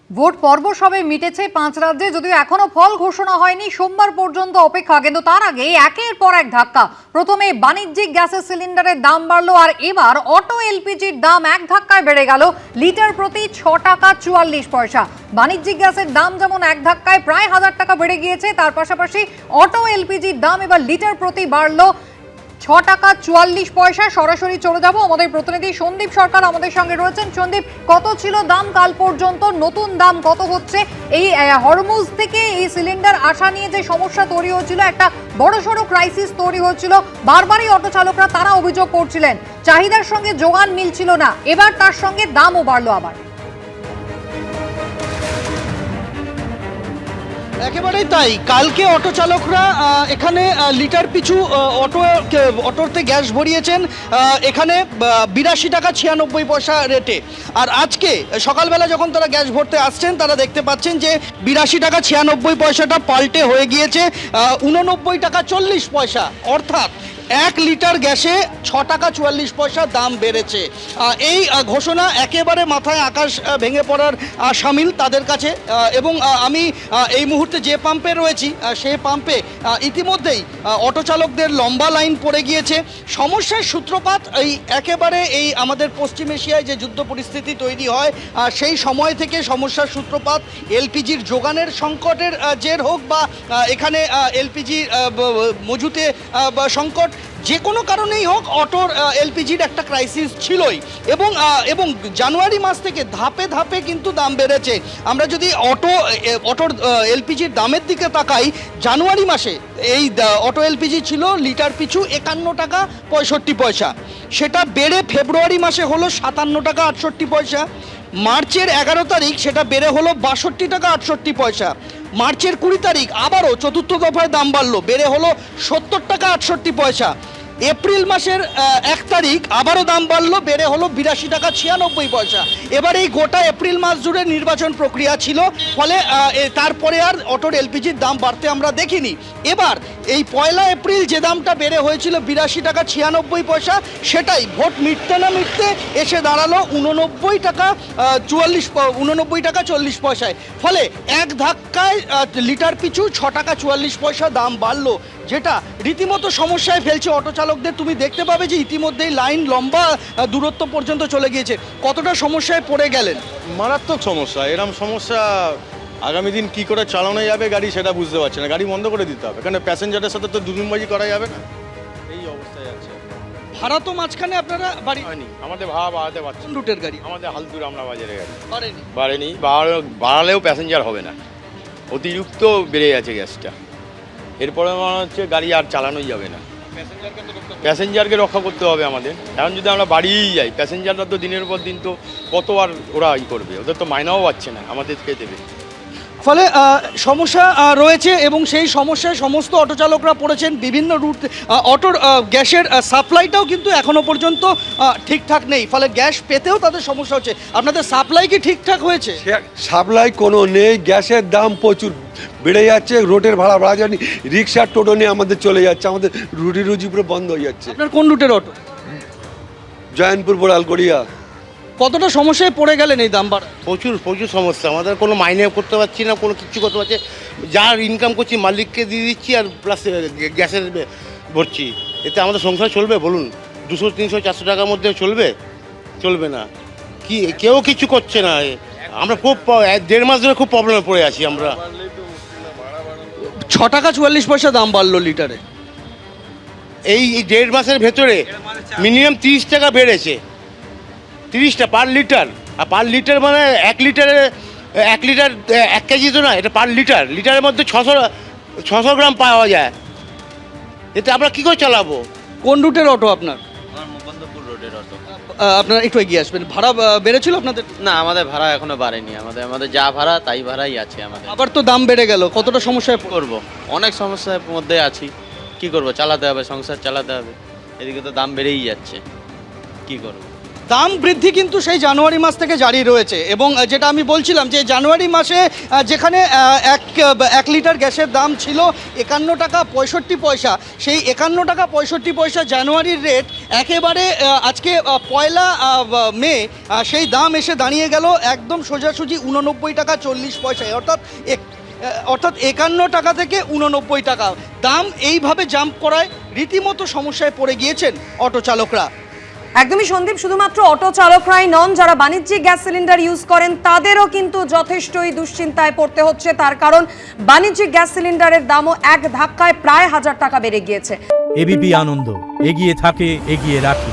Vote পর্ব সবে মিটেছে 5 রাজ্যে, যদিও এখনো ফল ঘোষণা হয়নি। সোমবার পর্যন্ত অপেক্ষা, কিন্তু তার আগে একের পর এক ধাক্কা। প্রথমে বাণিজ্যিক গ্যাসের সিলিন্ডারের দাম বাড়লো, আর এবার অটো এলপিজির দাম এক ধাক্কায় বেড়ে গেল লিটার প্রতি 6 টাকা 44 পয়সা। বাণিজ্যিক গ্যাসের দাম যেমন এক ধাক্কায় প্রায় 1000 টাকা বেড়ে গিয়েছে, তার পাশাপাশি অটো এলপিজির দাম এবার লিটার প্রতি বাড়লো 6 টাকা 44 পয়সা। সরাসরি চলে যাব, আমাদের প্রতিনিধি সন্দীপ সরকার আমাদের সঙ্গে রয়েছেন। সন্দীপ, কত ছিল দাম কাল পর্যন্ত, নতুন দাম কত হচ্ছে? এই হরমুজ থেকে এই সিলিন্ডার আসা নিয়ে যে সমস্যা তৈরি হচ্ছিল, একটা বড়সড় ক্রাইসিস তৈরি হচ্ছিল, বারবারই অটো চালকরা তারা অভিযোগ করছিলেন চাহিদার সঙ্গে যোগান মিলছিল না। এবার তার সঙ্গে দামও বাড়লো আবার। একেবারেই তাই। কালকে অটো চালকরা এখানে লিটার পিছু অটোতে গ্যাস ভরিয়েছেন এখানে 82 টাকা 96 পয়সা রেটে। আর আজকে সকালবেলা যখন তারা গ্যাস ভরতে আসছেন, তারা দেখতে পাচ্ছেন যে 82 টাকা 96 পয়সাটা পাল্টে হয়ে গিয়েছে 89 টাকা 40 পয়সা। অর্থাৎ 1 লিটার গ্যাসে 6 টাকা 44 পয়সা দাম বেড়েছে। এই ঘোষণা একেবারে মাথায় আকাশ ভেঙে পড়ার সামিল তাদের কাছে। এবং আমি এই মুহূর্তে যে পাম্পে রয়েছি, সেই পাম্পে ইতিমধ্যেই অটো চালকদের লম্বা লাইন পড়ে গিয়েছে। সমস্যার সূত্রপাত একেবারে এই আমাদের পশ্চিম এশিয়ায় যে যুদ্ধ পরিস্থিতি তৈরি হয়, সেই সময় থেকে সমস্যার সূত্রপাত। এলপিজির যোগানের সংকটের জের হোক, বা এখানে এলপিজি মজুতে সংকট, যে কোনো কারণেই হোক, অটোর এলপিজির একটা ক্রাইসিস ছিলই। এবং জানুয়ারি মাস থেকে ধাপে ধাপে কিন্তু দাম বেড়েছে। আমরা যদি অটোর এলপিজির দামের দিকে তাকাই, জানুয়ারি মাসে এই অটো এলপিজি ছিল লিটার পিছু 51 টাকা 65 পয়সা। সেটা বেড়ে ফেব্রুয়ারি মাসে হলো 57 টাকা 68 পয়সা। মার্চের 11 তারিখ সেটা বেড়ে হলো 62 টাকা 68 পয়সা। মার্চের 20 তারিখ আবারও চতুর্থ দফায় দাম বাড়লো, বেড়ে হলো 70 টাকা 68 পয়সা। এপ্রিল মাসের 1 তারিখ আবারও দাম বাড়লো, বেড়ে হলো 82 টাকা 96 পয়সা। এবার এই গোটা এপ্রিল মাস জুড়ে নির্বাচন প্রক্রিয়া ছিল, ফলে তারপরে আর অটোর এলপিজির দাম বাড়তে আমরা দেখিনি। এবার এই 1 এপ্রিল যে দামটা বেড়ে হয়েছিল 82 টাকা 96 পয়সা, সেটাই ভোট মিটতে না মিটতে এসে দাঁড়ালো 89 টাকা 40 পয়সায়। ফলে এক ধাক্কায় লিটার পিছু 6 টাকা 44 পয়সা দাম বাড়লো, যেটা রীতিমতো সমস্যায় ফেলছে অটো চালকদের। তুমি দেখতে পাবে যে ইতিমধ্যেই লাইন লম্বা দূরত্ব পর্যন্ত চলে গিয়েছে। কতটা সমস্যায় পড়ে গেলেন? মারাত্মক সমস্যা। এরকম সমস্যা আগামী দিন কি করে চালানো যাবে গাড়ি, সেটা বুঝতে পারছি না। গাড়ি বন্ধ করে দিতে হবে, কারণ প্যাসেঞ্জারের সাথে তো দুদিনবাজি করা যাবে না। এই অবস্থায় আছে। ভাড়া তো মাঝখানে আপনারা হয়নি, আমাদের ভাড়া বাড়াতে পারছি না। রুটের গাড়ি আমাদের হালদুর আমরা বাজারে গাড়ি বাড়েনি। বাড়ালেও প্যাসেঞ্জার হবে না, অতিরিক্ত বেড়ে গেছে গ্যাসটা। এরপরে মনে হচ্ছে গাড়ি আর চালানোই যাবে না। প্যাসেঞ্জারকে রক্ষা করতে হবে আমাদের। এখন যদি আমরা বাড়িয়েই যাই, প্যাসেঞ্জাররা তো দিনের পর দিন তো কত আর ওরা করবে, ওদের তো মাইনাও পাচ্ছে না, আমাদেরকে দেবে। ফলে সমস্যা রয়েছে, এবং সেই সমস্যায় সমস্ত অটো চালকরা পড়েছেন। বিভিন্ন রুট অটোর গ্যাসের সাপ্লাইটাও কিন্তু এখনো পর্যন্ত ঠিকঠাক নেই, ফলে গ্যাস পেতেও তাদের সমস্যা হচ্ছে। আপনাদের সাপ্লাই কি ঠিকঠাক হয়েছে? সাপ্লাই কোনো নেই, গ্যাসের দাম প্রচুর বেড়ে যাচ্ছে, রোডের ভাড়া বাড়া যায়নি, রিক্সার টোটো নিয়ে আমাদের চলে যাচ্ছে, আমাদের রুজি পুরো বন্ধ হয়ে যাচ্ছে। আপনার কোন রুটের অটো? জয়নপুর বোড়ালগড়িয়া। কতটা সমস্যায় পড়ে গেলেন এই দাম বাড়া? প্রচুর সমস্যা। আমাদের কোনো মাইনে করতে পারছি না, কোনো কিছু করতে পারছি। যার ইনকাম করছি মালিককে দিয়ে দিচ্ছি, আর প্লাস গ্যাসের ভরছি। এতে আমাদের সংসার চলবে বলুন? 200, 300, 400 টাকার মধ্যে চলবে না। কেউ কিছু করছে না। আমরা খুব 1.5 মাস ধরে খুব প্রবলেমে পড়ে আছি আমরা। 6 টাকা 44 পয়সা দাম বাড়লো লিটারে। এই 1.5 মাসের ভেতরে মিনিমাম 30 টাকা বেড়েছে। 30টা পার লিটার। আর পার লিটার মানে 1 লিটার 1 কেজি তো না, এটা পার লিটারের মধ্যে 600 গ্রাম পাওয়া যায়। এতে আমরা কী করে চালাবো? কোন রুটের অটো আপনার? আমার মুকুন্দপুর রোডের অটো। আপনার একটু এগিয়ে আসবেন। ভাড়া বেড়েছিল আপনাদের? না, আমাদের ভাড়া এখনো বাড়েনি। আমাদের যা ভাড়া তাই ভাড়াই আছে আমাদের। আবার তো দাম বেড়ে গেল, কতটা সমস্যায় করব, অনেক সমস্যার মধ্যে আছি। কি করব, চালাতে হবে, সংসার চালাতে হবে। এদিকে তো দাম বেড়েই যাচ্ছে, কি করব। দাম বৃদ্ধি কিন্তু সেই জানুয়ারি মাস থেকে জারি রয়েছে এবং যেটা আমি বলছিলাম যে জানুয়ারি মাসে যেখানে এক লিটার গ্যাসের দাম ছিল 51 টাকা 65 পয়সা, সেই 51 টাকা 65 পয়সা জানুয়ারির রেট একেবারে আজকে পয়লা মে সেই দাম এসে দাঁড়িয়ে গেল একদম সোজাসুজি 89 টাকা 40 পয়সায়, অর্থাৎ 51 টাকা থেকে 89 টাকা। দাম এইভাবে জাম্প করায় রীতিমতো সমস্যায় পড়ে গিয়েছেন অটো চালকরা। একদমই সন্দীপ, শুধুমাত্র অটো চালকরাই নন, যারা বাণিজ্যিক গ্যাস সিলিন্ডার ইউজ করেন তাদেরও কিন্তু যথেষ্টই দুশ্চিন্তায় পড়তে হচ্ছে। তার কারণ বাণিজ্যিক গ্যাস সিলিন্ডারের দামও এক ধাক্কায় প্রায় 1000 টাকা বেড়ে গিয়েছে। এবিপি আনন্দ, এগিয়ে থাকে, এগিয়ে রাখে।